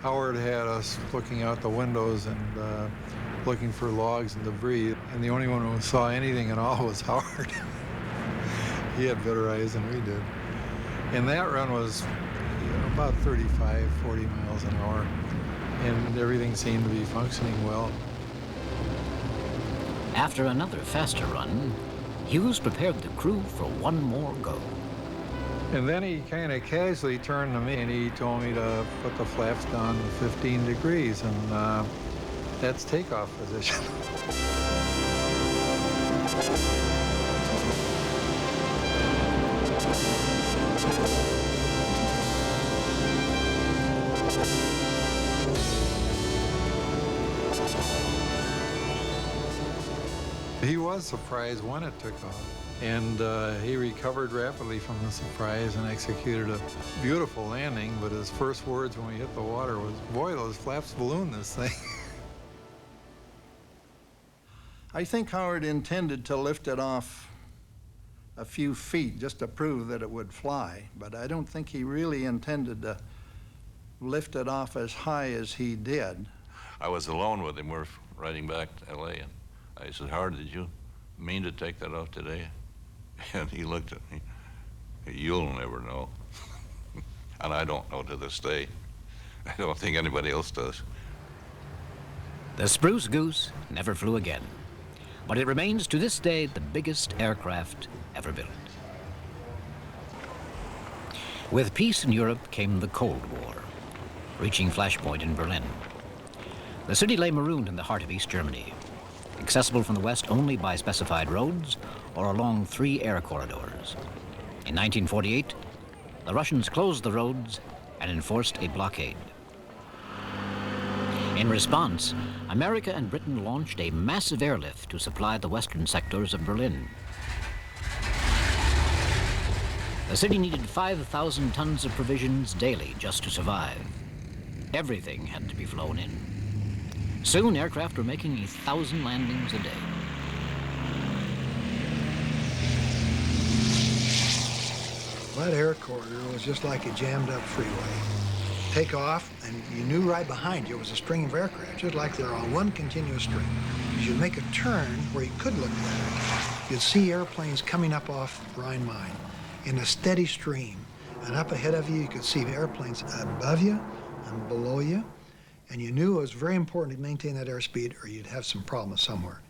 Howard had us looking out the windows and looking for logs and debris, and the only one who saw anything at all was Howard. He had better eyes than we did. And that run was about 35, 40 miles an hour, and everything seemed to be functioning well. After another faster run, Hughes prepared the crew for one more go. And then he kind of casually turned to me and he told me to put the flaps down to 15 degrees, and that's takeoff position. He was surprised when it took off, and he recovered rapidly from the surprise and executed a beautiful landing, but his first words when we hit the water was, "Boy, those flaps balloon this thing." I think Howard intended to lift it off a few feet just to prove that it would fly, but I don't think he really intended to lift it off as high as he did. I was alone with him. We're riding back to LA, and I said, "Howard, did you mean to take that off today?" And he looked at me. "You'll never know." And I don't know to this day. I don't think anybody else does. The Spruce Goose never flew again, but it remains to this day the biggest aircraft ever built. With peace in Europe came the Cold War, reaching flashpoint in Berlin. The city lay marooned in the heart of East Germany, accessible from the west only by specified roads or along 3 air corridors. In 1948, the Russians closed the roads and enforced a blockade. In response, America and Britain launched a massive airlift to supply the western sectors of Berlin. The city needed 5,000 tons of provisions daily just to survive. Everything had to be flown in. Soon, aircraft were making 1,000 landings a day. That air corridor was just like a jammed-up freeway. Take off, and you knew right behind you was a string of aircraft, just like they're on one continuous string. As you make a turn where you could look back, you'd see airplanes coming up off Rhine-Main in a steady stream. And up ahead of you, you could see airplanes above you and below you. And you knew it was very important to maintain that airspeed or you'd have some problems somewhere.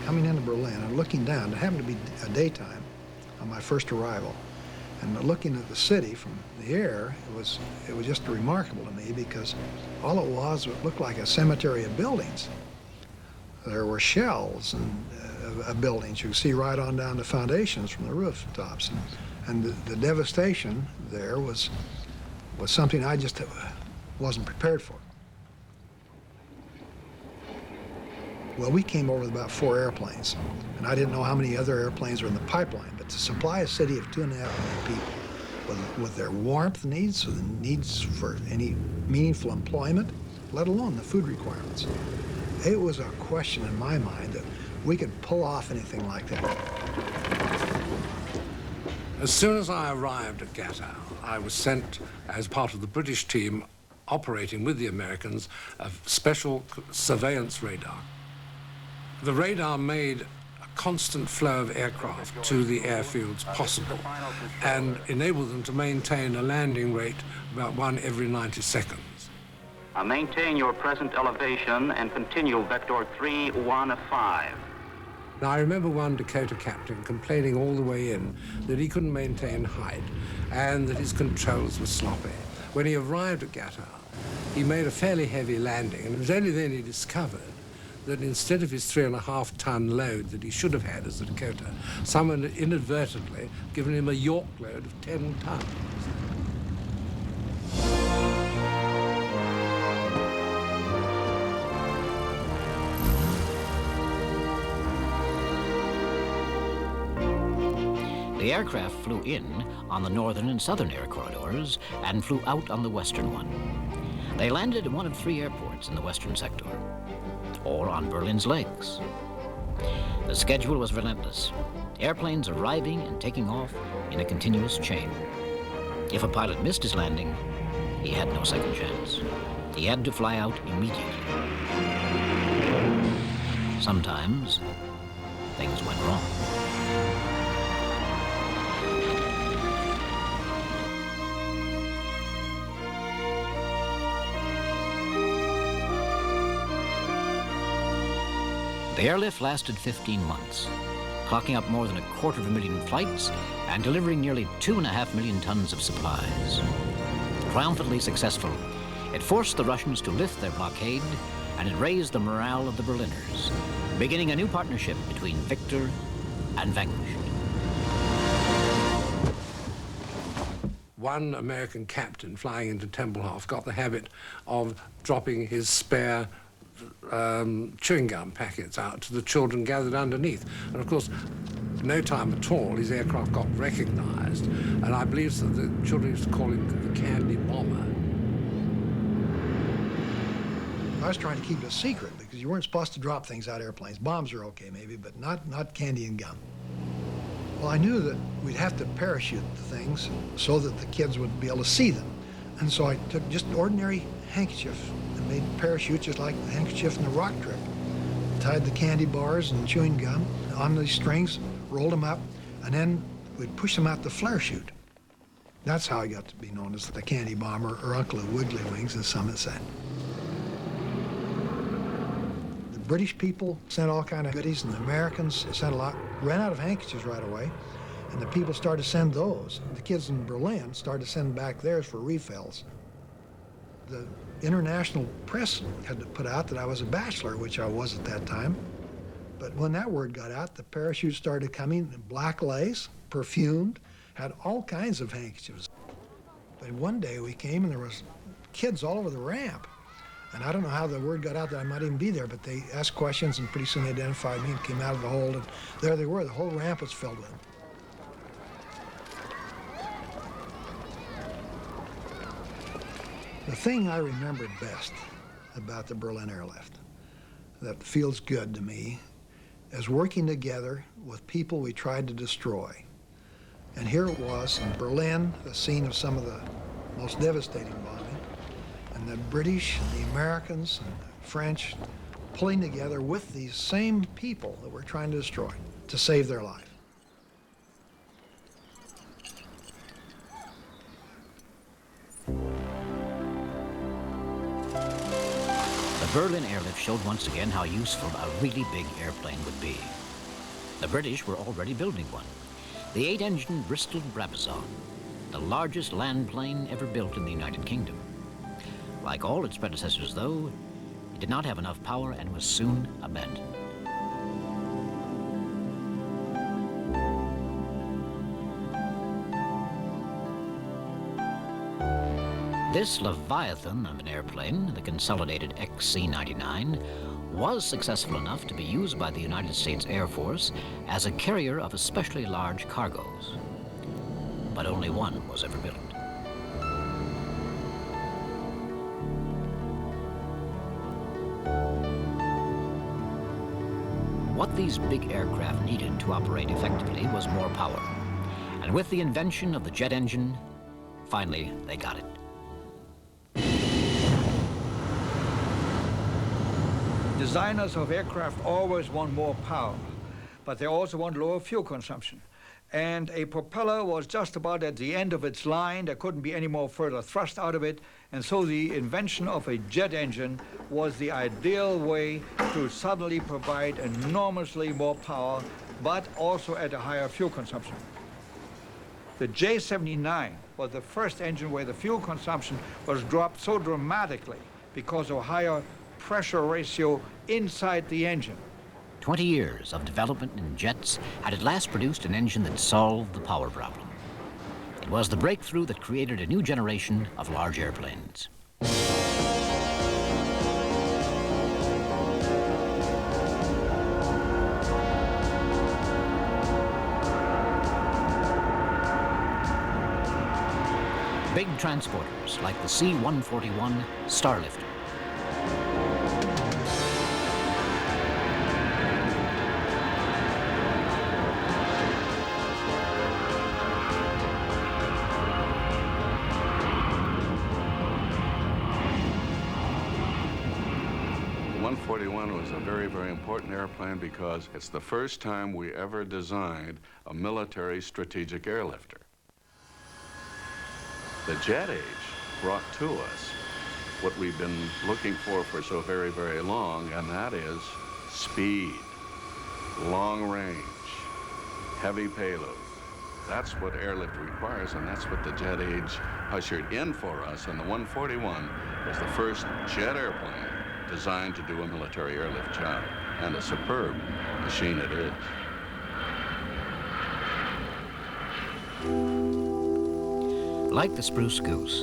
Coming into Berlin and looking down, it happened to be a daytime on my first arrival. And looking at the city from the air, it was just remarkable to me because all it looked like a cemetery of buildings. There were shells and of buildings. You could see right on down the foundations from the rooftops. And the devastation there was something I just wasn't prepared for. Well, we came over with about 4 airplanes, and I didn't know how many other airplanes were in the pipeline, but to supply a city of 2.5 million people with their warmth needs, so the needs for any meaningful employment, let alone the food requirements, it was a question in my mind that we could pull off anything like that. As soon as I arrived at Gatow, I was sent as part of the British team operating with the Americans a special surveillance radar. The radar made a constant flow of aircraft to the airfields possible and enabled them to maintain a landing rate about 1 every 90 seconds. Maintain your present elevation and continue vector 315. Now, I remember one Dakota captain complaining all the way in that he couldn't maintain height and that his controls were sloppy. When he arrived at Gatow, he made a fairly heavy landing, and it was only then he discovered that instead of his 3.5-ton load that he should have had as a Dakota, someone had inadvertently given him a York load of 10 tons. The aircraft flew in on the northern and southern air corridors and flew out on the western one. They landed in one of 3 airports in the western sector, or on Berlin's lakes. The schedule was relentless, airplanes arriving and taking off in a continuous chain. If a pilot missed his landing, he had no second chance. He had to fly out immediately. Sometimes, things went wrong. The airlift lasted 15 months, clocking up more than 250,000 flights and delivering nearly 2.5 million tons of supplies. Triumphantly successful, it forced the Russians to lift their blockade, and it raised the morale of the Berliners, beginning a new partnership between victor and vanquished. One American captain flying into Tempelhof got the habit of dropping his spare chewing gum packets out to the children gathered underneath. And of course, no time at all, his aircraft got recognized, and I believe that the children used to call him the candy bomber. I was trying to keep it a secret because you weren't supposed to drop things out of airplanes. Bombs are okay maybe, but not candy and gum. Well, I knew that we'd have to parachute the things so that the kids would be able to see them. And so I took just ordinary handkerchiefs and made parachutes just like the handkerchief in the rock trip. Tied the candy bars and chewing gum on these strings, rolled them up, and then we'd push them out the flare chute. That's how I got to be known as the Candy Bomber, or Uncle Wiggly Wings, as some had said. The British people sent all kind of goodies, and the Americans sent a lot. Ran out of handkerchiefs right away, and the people started to send those. The kids in Berlin started to send back theirs for refills. The international press had to put out that I was a bachelor, which I was at that time. But when that word got out, the parachutes started coming in black lace, perfumed, had all kinds of handkerchiefs. But one day we came and there was kids all over the ramp. And I don't know how the word got out that I might even be there, but they asked questions and pretty soon they identified me and came out of the hold, and there they were. The whole ramp was filled with them. The thing I remember best about the Berlin airlift that feels good to me is working together with people we tried to destroy. And here it was in Berlin, the scene of some of the most devastating bombing, and the British and the Americans and the French pulling together with these same people that we're trying to destroy to save their life. The Berlin airlift showed once again how useful a really big airplane would be. The British were already building one, the 8-engine Bristol Brabazon, the largest land plane ever built in the United Kingdom. Like all its predecessors, though, it did not have enough power and was soon abandoned. This leviathan of an airplane, the consolidated XC-99, was successful enough to be used by the United States Air Force as a carrier of especially large cargoes. But only one was ever built. What these big aircraft needed to operate effectively was more power. And with the invention of the jet engine, finally they got it. Designers of aircraft always want more power, but they also want lower fuel consumption. And a propeller was just about at the end of its line. There couldn't be any more further thrust out of it. And so the invention of a jet engine was the ideal way to suddenly provide enormously more power, but also at a higher fuel consumption. The J-79 was the first engine where the fuel consumption was dropped so dramatically because of higher pressure ratio inside the engine. 20 years of development in jets had at last produced an engine that solved the power problem. It was the breakthrough that created a new generation of large airplanes. Big transporters like the C-141 Starlifter. 141 was a very, very important airplane because it's the first time we ever designed a military strategic airlifter. The jet age brought to us what we've been looking for so very, very long, and that is speed, long range, heavy payload. That's what airlift requires, and that's what the jet age ushered in for us. And the 141 was the first jet airplane designed to do a military airlift job, and a superb machine it is. Like the Spruce Goose,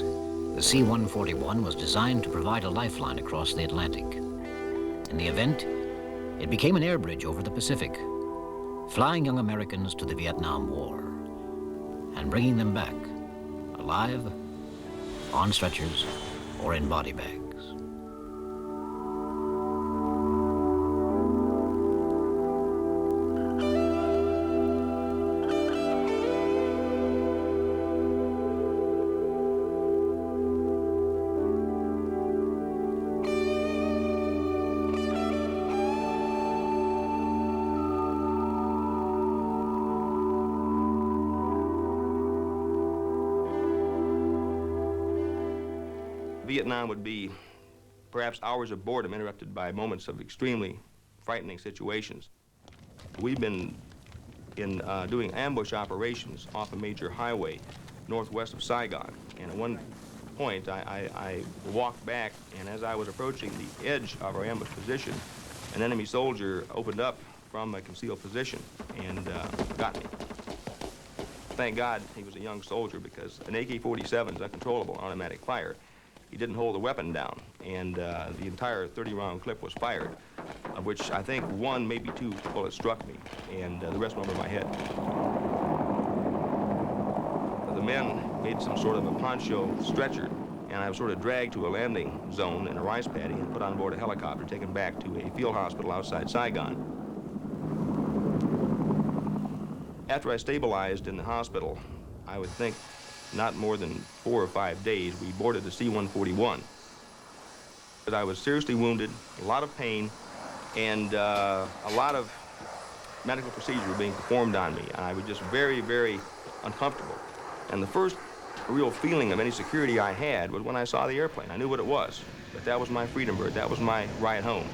the C-141 was designed to provide a lifeline across the Atlantic. In the event, it became an air bridge over the Pacific, flying young Americans to the Vietnam War and bringing them back, alive, on stretchers, or in body bags. Vietnam would be perhaps hours of boredom interrupted by moments of extremely frightening situations. We've been doing ambush operations off a major highway northwest of Saigon, and at one point I walked back, and as I was approaching the edge of our ambush position, an enemy soldier opened up from a concealed position and got me. Thank God he was a young soldier, because an AK-47 is uncontrollable automatic fire. He didn't hold the weapon down, and the entire 30-round clip was fired, of which I think one, maybe two bullets struck me, and the rest went over my head. The men made some sort of a poncho stretcher, and I was sort of dragged to a landing zone in a rice paddy and put on board a helicopter, taken back to a field hospital outside Saigon. After I stabilized in the hospital, I would think not more than 4 or 5 days, we boarded the C-141. But I was seriously wounded, a lot of pain, and a lot of medical procedures were being performed on me. I was just very, very uncomfortable. And the first real feeling of any security I had was when I saw the airplane. I knew what it was, but that was my Freedom Bird. That was my ride home.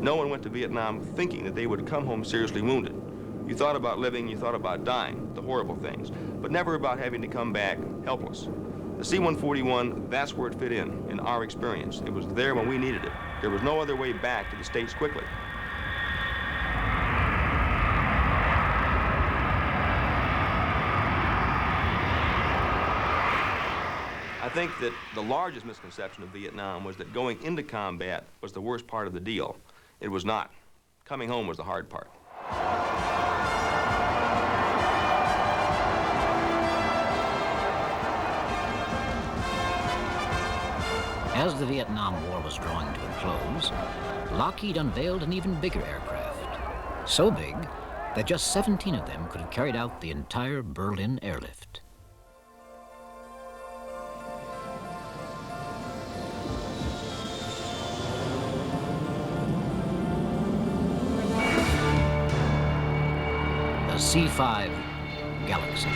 No one went to Vietnam thinking that they would come home seriously wounded. You thought about living, you thought about dying, the horrible things, but never about having to come back helpless. The C-141, that's where it fit in our experience. It was there when we needed it. There was no other way back to the States quickly. I think that the largest misconception of Vietnam was that going into combat was the worst part of the deal. It was not. Coming home was the hard part. As the Vietnam War was drawing to a close, Lockheed unveiled an even bigger aircraft. So big that just 17 of them could have carried out the entire Berlin airlift. The C-5 Galaxy.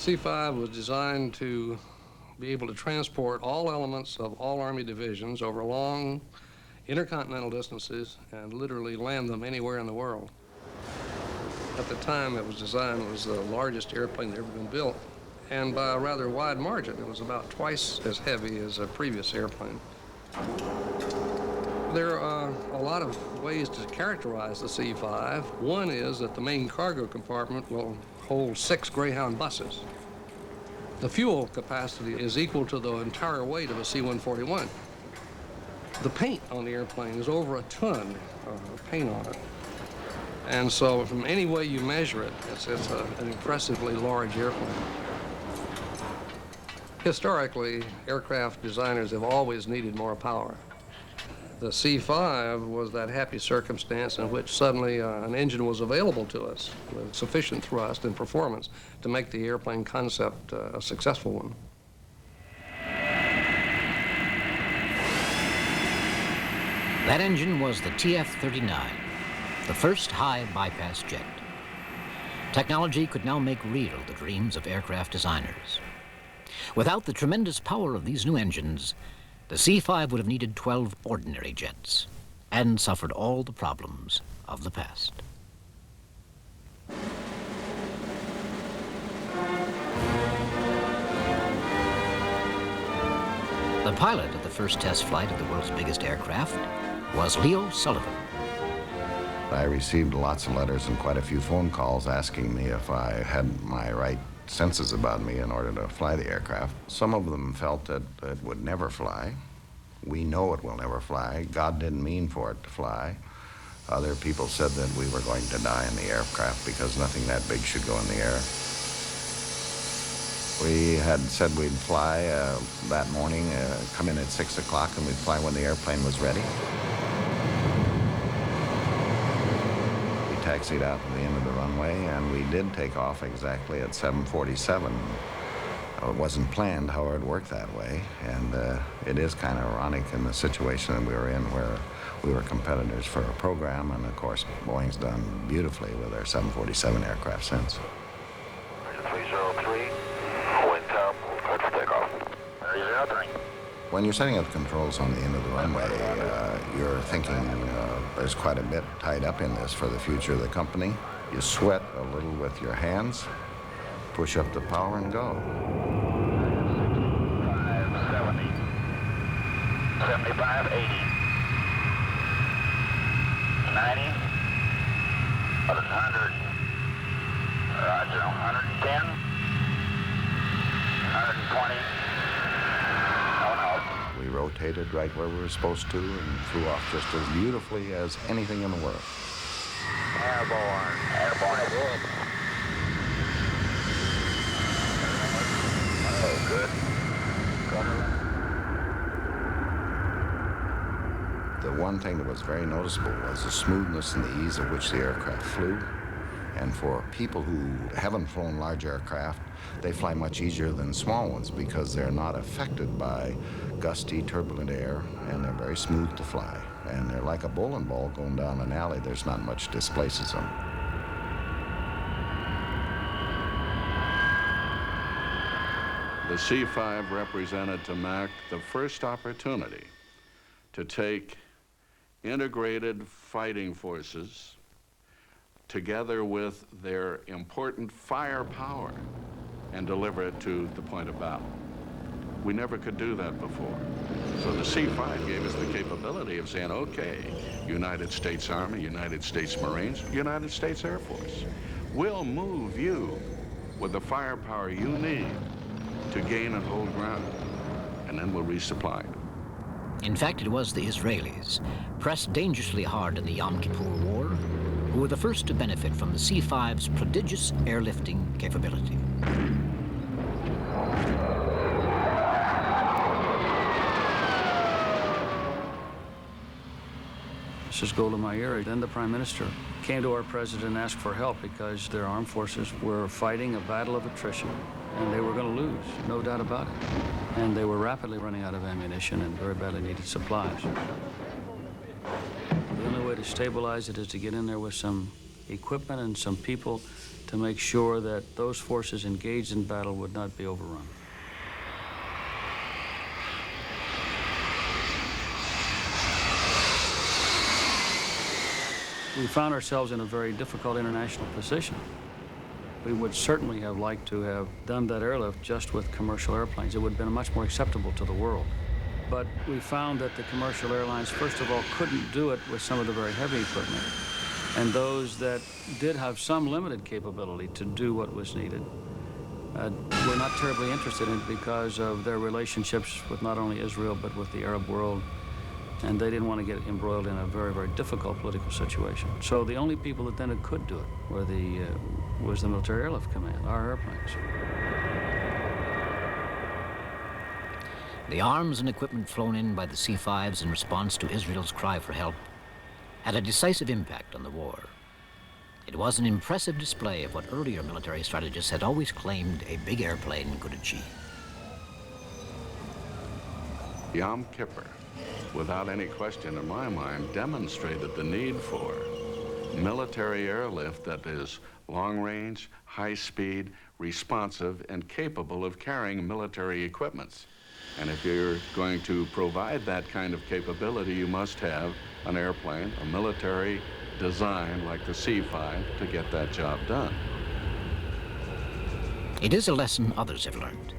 C-5 was designed to be able to transport all elements of all Army divisions over long intercontinental distances and literally land them anywhere in the world. At the time it was designed, it was the largest airplane that ever been built, and by a rather wide margin. It was about twice as heavy as a previous airplane. There are a lot of ways to characterize the C-5. One is that the main cargo compartment will hold 6 Greyhound buses. The fuel capacity is equal to the entire weight of a C-141. The paint on the airplane is over a ton of paint on it. And so from any way you measure it, it's an impressively large airplane. Historically, aircraft designers have always needed more power. The C-5 was that happy circumstance in which suddenly an engine was available to us with sufficient thrust and performance to make the airplane concept a successful one. That engine was the TF-39, the first high bypass jet. Technology could now make real the dreams of aircraft designers. Without the tremendous power of these new engines, the C-5 would have needed 12 ordinary jets and suffered all the problems of the past. The pilot of the first test flight of the world's biggest aircraft was Leo Sullivan. I received lots of letters and quite a few phone calls asking me if I had my right senses about me in order to fly the aircraft. Some of them felt that it would never fly. We know it will never fly. God didn't mean for it to fly. Other people said that we were going to die in the aircraft because nothing that big should go in the air. We had said we'd fly that morning, come in at 6 o'clock, and we'd fly when the airplane was ready. We taxied out to the end of the runway, and we did take off exactly at 7:47. It wasn't planned, however, it worked that way, and it is kind of ironic in the situation that we were in where we were competitors for a program, and of course, Boeing's done beautifully with their 747 aircraft since. 303, wind up, cleared for takeoff. 303. When you're setting up controls on the end of the runway, you're thinking there's quite a bit tied up in this for the future of the company. You sweat a little with your hands, push up the power and go. 570, 75, 80, 90, 100, roger, 110, 120, We rotated right where we were supposed to and flew off just as beautifully as anything in the world. Airborne, airborne. Oh, good. The one thing that was very noticeable was the smoothness and the ease at which the aircraft flew. And for people who haven't flown large aircraft, they fly much easier than small ones because they're not affected by gusty, turbulent air, and they're very smooth to fly. And they're like a bowling ball going down an alley. There's not much displaces them. The C-5 represented to Mac the first opportunity to take integrated fighting forces together with their important firepower and deliver it to the point of battle. We never could do that before. So the C-5 gave us the capability of saying, okay, United States Army, United States Marines, United States Air Force, we'll move you with the firepower you need to gain and hold ground, and then we'll resupply. In fact, it was the Israelis, pressed dangerously hard in the Yom Kippur War, who were the first to benefit from the C-5's prodigious airlifting capability. Mrs. Golda Meir, then the Prime Minister, came to our president and asked for help because their armed forces were fighting a battle of attrition, and they were going to lose, no doubt about it. And they were rapidly running out of ammunition and very badly needed supplies. The only way to stabilize it is to get in there with some equipment and some people to make sure that those forces engaged in battle would not be overrun. We found ourselves in a very difficult international position. We would certainly have liked to have done that airlift just with commercial airplanes. It would have been much more acceptable to the world. But we found that the commercial airlines, first of all, couldn't do it with some of the very heavy equipment. And those that did have some limited capability to do what was needed were not terribly interested in it because of their relationships with not only Israel, but with the Arab world. And they didn't want to get embroiled in a very, very difficult political situation. So the only people that then could do it were was the Military Airlift Command, our airplanes. The arms and equipment flown in by the C-5s in response to Israel's cry for help had a decisive impact on the war. It was an impressive display of what earlier military strategists had always claimed a big airplane could achieve. Yom Kippur, without any question in my mind, demonstrated the need for military airlift that is long-range, high-speed, responsive, and capable of carrying military equipments. And if you're going to provide that kind of capability, you must have an airplane, a military design like the C-5 to get that job done. It is a lesson others have learned.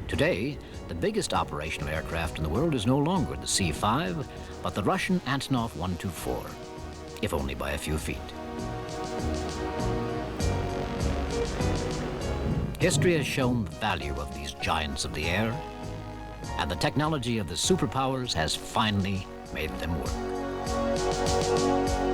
Today, the biggest operational aircraft in the world is no longer the C-5, but the Russian Antonov 124, if only by a few feet. History has shown the value of these giants of the air, and the technology of the superpowers has finally made them work.